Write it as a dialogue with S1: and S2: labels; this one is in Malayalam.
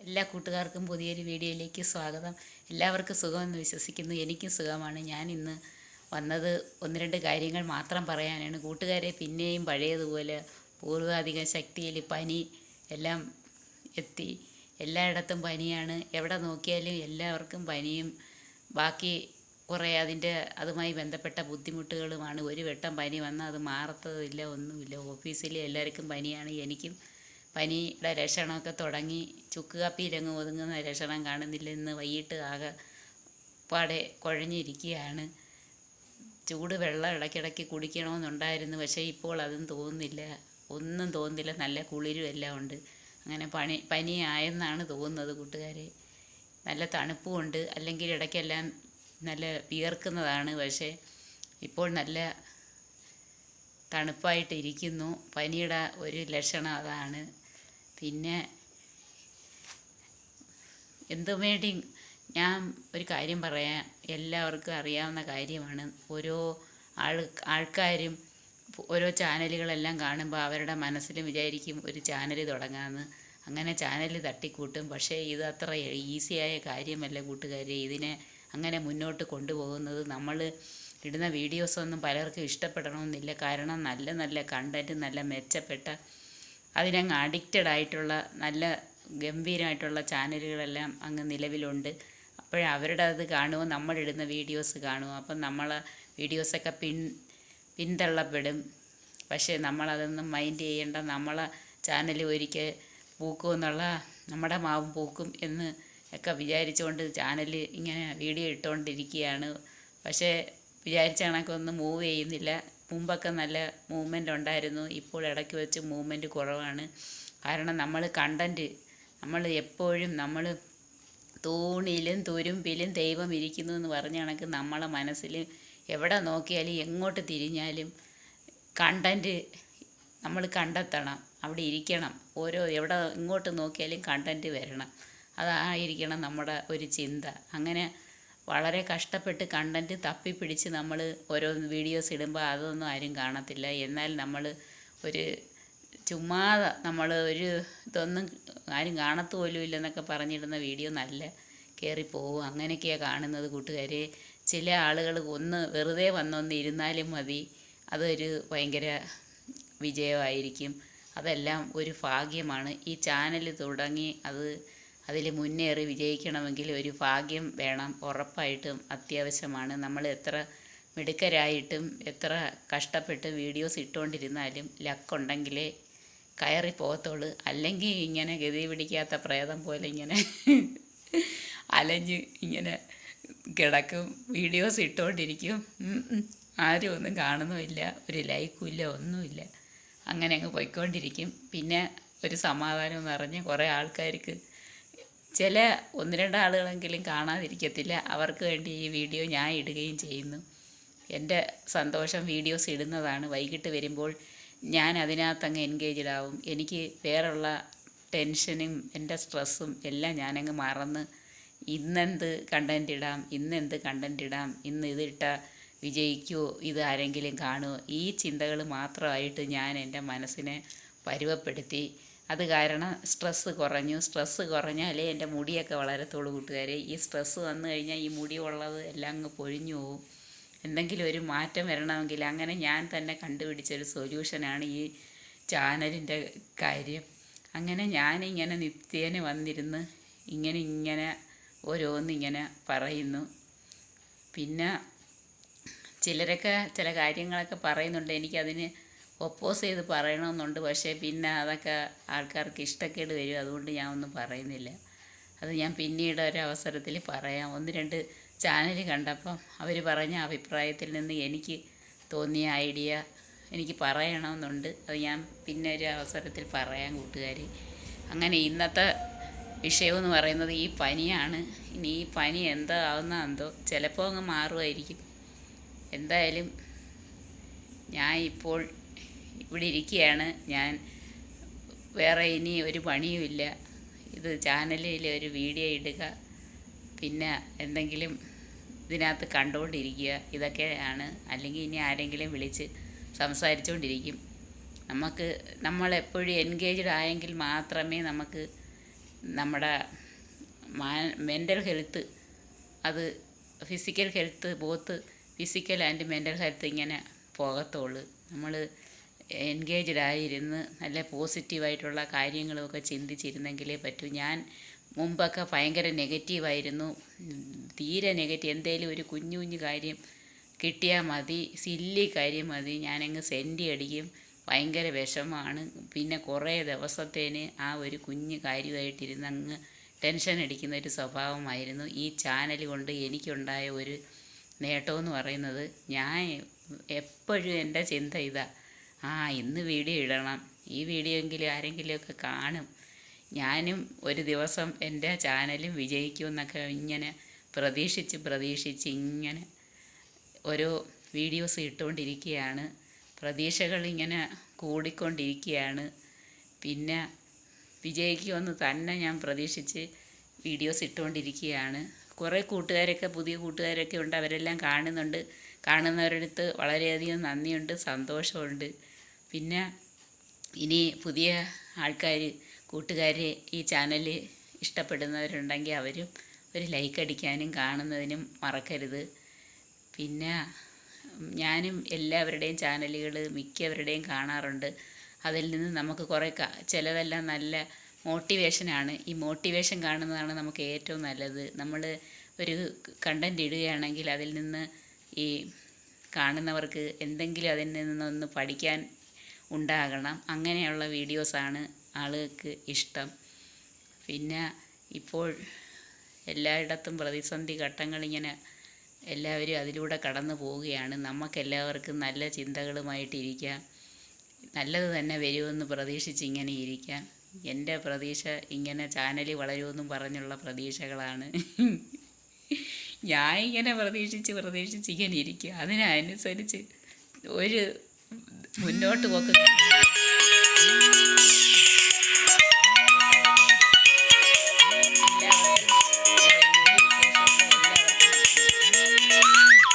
S1: എല്ലാ കൂട്ടുകാർക്കും പുതിയൊരു വീഡിയോയിലേക്ക് സ്വാഗതം. എല്ലാവർക്കും സുഖമെന്ന് വിശ്വസിക്കുന്നു. എനിക്കും സുഖമാണ്. ഞാൻ ഇന്ന് വന്നത് ഒന്ന് രണ്ട് കാര്യങ്ങൾ മാത്രം പറയാനാണ്. കൂട്ടുകാരെ, പിന്നെയും പഴയതുപോലെ പൂർവാധിക ശക്തിയിൽ പനി എല്ലാം എത്തി. എല്ലായിടത്തും പനിയാണ്. എവിടെ നോക്കിയാലും എല്ലാവർക്കും പനിയും ബാക്കി കുറേ അതുമായി ബന്ധപ്പെട്ട ബുദ്ധിമുട്ടുകളുമാണ്. ഒരു വട്ടം പനി വന്നാൽ അത് മാറത്തതില്ല, ഒന്നുമില്ല. ഓഫീസിൽ എല്ലാവർക്കും പനിയാണ്. എനിക്കും പനിയുടെ ലക്ഷണമൊക്കെ തുടങ്ങി. ചുക്ക് കാപ്പിയിലങ്ങ് ഒതുങ്ങുന്ന ലക്ഷണം കാണുന്നില്ല. ഇന്ന് വൈകിട്ട് ആകെ പാടെ കുഴഞ്ഞിരിക്കുകയാണ്. ചൂട് വെള്ളം ഇടയ്ക്കിടയ്ക്ക് കുടിക്കണമെന്നുണ്ടായിരുന്നു, പക്ഷേ ഇപ്പോൾ അതും തോന്നുന്നില്ല, ഒന്നും തോന്നുന്നില്ല. നല്ല കുളിരും എല്ലാം ഉണ്ട്. അങ്ങനെ പനി ആയെന്നാണ് തോന്നുന്നത് കൂട്ടുകാരെ. നല്ല തണുപ്പുമുണ്ട്. അല്ലെങ്കിൽ ഇടയ്ക്കെല്ലാം നല്ല വിയർക്കുന്നതാണ്, പക്ഷേ ഇപ്പോൾ നല്ല തണുപ്പായിട്ടിരിക്കുന്നു. പനിയുടെ ഒരു ലക്ഷണം അതാണ്. പിന്നെ എന്തുവേണ്ടി ഞാൻ ഒരു കാര്യം പറയാം. എല്ലാവർക്കും അറിയാവുന്ന കാര്യമാണ്. ഓരോ ആൾക്കാരും ഓരോ ചാനലുകളെല്ലാം കാണുമ്പോൾ അവരുടെ മനസ്സിലും വിചാരിക്കും ഒരു ചാനൽ തുടങ്ങാമെന്ന്. അങ്ങനെ ചാനൽ തട്ടിക്കൂട്ടും. പക്ഷേ ഇത് അത്ര ഈസിയായ കാര്യമല്ല കൂട്ടുകാരെ. ഇതിനെ അങ്ങനെ മുന്നോട്ട് കൊണ്ടുപോകുന്നത്. നമ്മൾ ഇടുന്ന വീഡിയോസൊന്നും പലർക്കും ഇഷ്ടപ്പെടണമെന്നില്ല. കാരണം നല്ല നല്ല കണ്ടൻറ്റ്, നല്ല മെച്ചപ്പെട്ട, അതിനങ്ങ് അഡിക്റ്റഡ് ആയിട്ടുള്ള നല്ല ഗംഭീരമായിട്ടുള്ള ചാനലുകളെല്ലാം അങ്ങ് നിലവിലുണ്ട്. അവരുടെ അത് കാണുമോ, നമ്മളിടുന്ന വീഡിയോസ് കാണുമോ, അപ്പം നമ്മളെ വീഡിയോസൊക്കെ പിന്തള്ളപ്പെടും. പക്ഷേ നമ്മളതൊന്നും മൈൻഡ് ചെയ്യേണ്ട. നമ്മളെ ചാനൽ ഒരിക്കൽ പൂക്കുമെന്നുള്ള, നമ്മുടെ മാവും പൂക്കും എന്ന് ഒക്കെ വിചാരിച്ചുകൊണ്ട് ചാനൽ ഇങ്ങനെ വീഡിയോ ഇട്ടുകൊണ്ടിരിക്കുകയാണ്. പക്ഷേ വിചാരിച്ച കണക്കൊന്നും മൂവ് ചെയ്യുന്നില്ല. മുമ്പൊക്കെ നല്ല മൂവ്മെൻ്റ് ഉണ്ടായിരുന്നു. ഇപ്പോൾ ഇടയ്ക്ക് വെച്ച് മൂവ്മെൻറ്റ് കുറവാണ്. കാരണം നമ്മൾ എപ്പോഴും തൂണിലും തുരുമ്പിലും ദൈവം ഇരിക്കുന്നു എന്ന് പറഞ്ഞ കണക്ക് നമ്മളെ മനസ്സിൽ എവിടെ നോക്കിയാലും എങ്ങോട്ട് തിരിഞ്ഞാലും കണ്ടൻറ്റ് നമ്മൾ കണ്ടെത്തണം, അവിടെ ഇരിക്കണം. എവിടെ ഇങ്ങോട്ട് നോക്കിയാലും കണ്ടൻറ്റ് വരണം. അതായിരിക്കണം നമ്മുടെ ഒരു ചിന്ത. അങ്ങനെ വളരെ കഷ്ടപ്പെട്ട് കണ്ടൻറ്റ് തപ്പിപ്പിടിച്ച് നമ്മൾ ഓരോ വീഡിയോസ് ഇടുമ്പോൾ അതൊന്നും ആരും കാണത്തില്ല. എന്നാൽ നമ്മൾ ചുമ്മാതെ ഇതൊന്നും ആരും കാണത്തുപോലും ഇല്ലെന്നൊക്കെ പറഞ്ഞിടുന്ന വീഡിയോ നല്ല കയറിപ്പോവും. അങ്ങനെയൊക്കെയാണ് കാണുന്നത് കൂട്ടുകാരെ. ചില ആളുകൾ വെറുതെ വന്നൊന്ന് ഇരുന്നാലും മതി, അതൊരു ഭയങ്കര വിജയമായിരിക്കും. അതെല്ലാം ഒരു ഭാഗ്യമാണ്. ഈ ചാനൽ തുടങ്ങി അതിൽ മുന്നേറി വിജയിക്കണമെങ്കിൽ ഒരു ഭാഗ്യം വേണം, ഉറപ്പായിട്ടും അത്യാവശ്യമാണ്. നമ്മൾ എത്ര മിടുക്കരായിട്ടും എത്ര കഷ്ടപ്പെട്ട് വീഡിയോസ് ഇട്ടുകൊണ്ടിരുന്നാലും ലക്കുണ്ടെങ്കിലേ കയറി പോകത്തുള്ളൂ. അല്ലെങ്കിൽ ഇങ്ങനെ ഗതി പിടിക്കാത്ത പ്രേതം പോലെ ഇങ്ങനെ അലഞ്ഞ് ഇങ്ങനെ കിടക്കും. വീഡിയോസ് ഇട്ടുകൊണ്ടിരിക്കും, ആരും ഒന്നും കാണുന്നുമില്ല, ഒരു ലൈക്കും ഇല്ല, ഒന്നുമില്ല. അങ്ങനെ അങ്ങ് പോയിക്കൊണ്ടിരിക്കും. പിന്നെ ഒരു സമാധാനം നിറഞ്ഞ് കുറേ ആൾക്കാർക്ക്, ചില ഒന്ന് രണ്ട് ആളുകളെങ്കിലും കാണാതിരിക്കത്തില്ല. അവർക്ക് വേണ്ടി ഈ വീഡിയോ ഞാൻ ഇടുകയും ചെയ്യുന്നു. എൻ്റെ സന്തോഷം വീഡിയോസ് ഇടുന്നതാണ്. വൈകിട്ട് വരുമ്പോൾ ഞാൻ അതിനകത്തങ്ങ് എൻഗേജ്ഡ് ആവും. എനിക്ക് വേറെയുള്ള ടെൻഷനും എൻ്റെ സ്ട്രെസ്സും എല്ലാം ഞാനങ്ങ് മറന്ന് ഇന്നെന്ത് കണ്ടൻറ്റ് ഇടാം, ഇന്ന് ഇതിട്ടാൽ വിജയിക്കുമോ, ഇത് ആരെങ്കിലും കാണുമോ, ഈ ചിന്തകൾ മാത്രമായിട്ട് ഞാൻ എൻ്റെ മനസ്സിനെ പരുവപ്പെടുത്തി. അത് കാരണം സ്ട്രെസ്സ് കുറഞ്ഞാലേ എൻ്റെ മുടിയൊക്കെ വളരത്തുള്ളൂ കൂട്ടുകാരെ. ഈ സ്ട്രെസ്സ് വന്നു കഴിഞ്ഞാൽ ഈ മുടി ഉള്ളത് എല്ലാം അങ്ങ് പൊഴിഞ്ഞു പോവും. എന്തെങ്കിലും ഒരു മാറ്റം വരണമെങ്കിൽ അങ്ങനെ ഞാൻ തന്നെ കണ്ടുപിടിച്ചൊരു സൊല്യൂഷനാണ് ഈ ചാനലിൻ്റെ കാര്യം. അങ്ങനെ ഞാനിങ്ങനെ നിത്യേന വന്നിരുന്ന് ഇങ്ങനെ ഓരോന്നിങ്ങനെ പറയുന്നു. പിന്നെ ചിലരൊക്കെ ചില കാര്യങ്ങളൊക്കെ പറയുന്നുണ്ട്, എനിക്കതിന് ഒപ്പോസ് ചെയ്ത് പറയണമെന്നുണ്ട്. പക്ഷേ പിന്നെ അതൊക്കെ ആൾക്കാർക്ക് ഇഷ്ടക്കേട് വരും. അതുകൊണ്ട് ഞാൻ ഒന്നും പറയുന്നില്ല. അത് ഞാൻ പിന്നീട് ഒരവസരത്തിൽ പറയാം. ഒന്ന് രണ്ട് ചാനൽ കണ്ടപ്പം അവർ പറഞ്ഞ അഭിപ്രായത്തിൽ നിന്ന് എനിക്ക് തോന്നിയ ഐഡിയ എനിക്ക് പറയണമെന്നുണ്ട്. അത് ഞാൻ പിന്നെ ഒരു അവസരത്തിൽ പറയാം കൂട്ടുകാർ. അങ്ങനെ ഇന്നത്തെ വിഷയമെന്ന് പറയുന്നത് ഈ പനിയാണ്. ഇനി ഈ പനി എന്താവുന്നതെന്തോ, ചിലപ്പോൾ അങ്ങ് മാറുമായിരിക്കും. എന്തായാലും ഞാൻ ഇപ്പോൾ ഇവിടെ ഇരിക്കുകയാണ്. ഞാൻ വേറെ ഇനി ഒരു പണിയുമില്ല. ഇത് ചാനലിൽ ഒരു വീഡിയോ ഇടുക, പിന്നെ എന്തെങ്കിലും ഇതിനകത്ത് കണ്ടുകൊണ്ടിരിക്കുക, ഇതൊക്കെയാണ്. അല്ലെങ്കിൽ ഇനി ആരെങ്കിലും വിളിച്ച് സംസാരിച്ചുകൊണ്ടിരിക്കും. നമ്മളെപ്പോഴും എൻഗേജ്ഡ് ആയെങ്കിൽ മാത്രമേ നമുക്ക് നമ്മുടെ മെൻ്റൽ ഹെൽത്ത്, അത് physical health, both physical and mental health ഇങ്ങനെ പോകത്തുള്ളൂ. നമ്മൾ എൻഗേജ്ഡ് ആയിരുന്ന് നല്ല പോസിറ്റീവായിട്ടുള്ള കാര്യങ്ങളുമൊക്കെ ചിന്തിച്ചിരുന്നെങ്കിലേ പറ്റൂ. ഞാൻ മുമ്പൊക്കെ ഭയങ്കര നെഗറ്റീവായിരുന്നു, തീരെ നെഗറ്റീവ്. എന്തേലും ഒരു കുഞ്ഞു കുഞ്ഞു കാര്യം കിട്ടിയാൽ മതി, സില്ലി കാര്യം മതി, ഞാനങ്ങ് സെൻറ്റി അടിക്കും, ഭയങ്കര വിഷമമാണ്. പിന്നെ കുറേ ദിവസത്തേന് ആ ഒരു കുഞ്ഞു കാര്യമായിട്ടിരുന്ന് അങ്ങ് ടെൻഷൻ അടിക്കുന്ന ഒരു സ്വഭാവമായിരുന്നു. ഈ ചാനൽ കൊണ്ട് എനിക്കുണ്ടായ ഒരു നേട്ടമെന്ന് പറയുന്നത്, ഞാൻ എപ്പോഴും എൻ്റെ ചിന്ത ഇതാ, ഇന്ന് വീഡിയോ ഇടണം, ഈ വീഡിയോ എങ്കിലും ആരെങ്കിലുമൊക്കെ കാണും, ഞാനും ഒരു ദിവസം എൻ്റെ ചാനലും വിജയിക്കുമെന്നൊക്കെ ഇങ്ങനെ പ്രതീക്ഷിച്ച് ഇങ്ങനെ ഓരോ വീഡിയോസ് ഇട്ടുകൊണ്ടിരിക്കുകയാണ്. പ്രതീക്ഷകൾ ഇങ്ങനെ കൂടിക്കൊണ്ടിരിക്കുകയാണ്. പിന്നെ വിജയിക്കുമെന്ന് തന്നെ ഞാൻ പ്രതീക്ഷിച്ച് വീഡിയോസ് ഇട്ടുകൊണ്ടിരിക്കുകയാണ്. കുറേ കൂട്ടുകാരൊക്കെ, പുതിയ കൂട്ടുകാരൊക്കെ ഉണ്ട്, അവരെല്ലാം കാണുന്നുണ്ട്. കാണുന്നവരടുത്ത് വളരെയധികം നന്ദിയുണ്ട്, സന്തോഷമുണ്ട്. പിന്നെ ഇനി പുതിയ ആൾക്കാർ, കൂട്ടുകാർ ഈ ചാനൽ ഇഷ്ടപ്പെടുന്നവരുണ്ടെങ്കിൽ അവരും ഒരു ലൈക്ക് അടിക്കാനും കാണുന്നതിനും മറക്കരുത്. പിന്നെ ഞാനും എല്ലാവരുടെയും ചാനലുകൾ മിക്കവരുടെയും കാണാറുണ്ട്. അതിൽ നിന്ന് നമുക്ക് കുറേ ചിലതെല്ലാം നല്ല മോട്ടിവേഷനാണ്. ഈ മോട്ടിവേഷൻ കാണുന്നതാണ് നമുക്ക് ഏറ്റവും നല്ലത്. നമ്മൾ ഒരു കണ്ടൻറ് ഇടുകയാണെങ്കിൽ അതിൽ നിന്ന് ഈ കാണുന്നവർക്ക് എന്തെങ്കിലും അതിൽ നിന്നൊന്ന് പഠിക്കാൻ ഉണ്ടാകണം. അങ്ങനെയുള്ള വീഡിയോസാണ് ആളുകൾക്ക് ഇഷ്ടം. പിന്നെ ഇപ്പോൾ എല്ലായിടത്തും പ്രതിസന്ധി ഘട്ടങ്ങളിങ്ങനെ എല്ലാവരും അതിലൂടെ കടന്നു പോവുകയാണ്. നമുക്കെല്ലാവർക്കും നല്ല ചിന്തകളുമായിട്ടിരിക്കാം, നല്ലത് തന്നെ വരുമെന്ന് പ്രതീക്ഷിച്ച് ഇങ്ങനെ ഇരിക്കാം. എൻ്റെ പ്രതീക്ഷ ഇങ്ങനെ ചാനൽ വളരുമെന്നും പറഞ്ഞുള്ള പ്രതീക്ഷകളാണ്. ഞാൻ ഇങ്ങനെ പ്രതീക്ഷിച്ച് ഇങ്ങനെ ഇരിക്കുക. അതിനനുസരിച്ച് ഒരു മുന്നോട്ട് പോക്ക്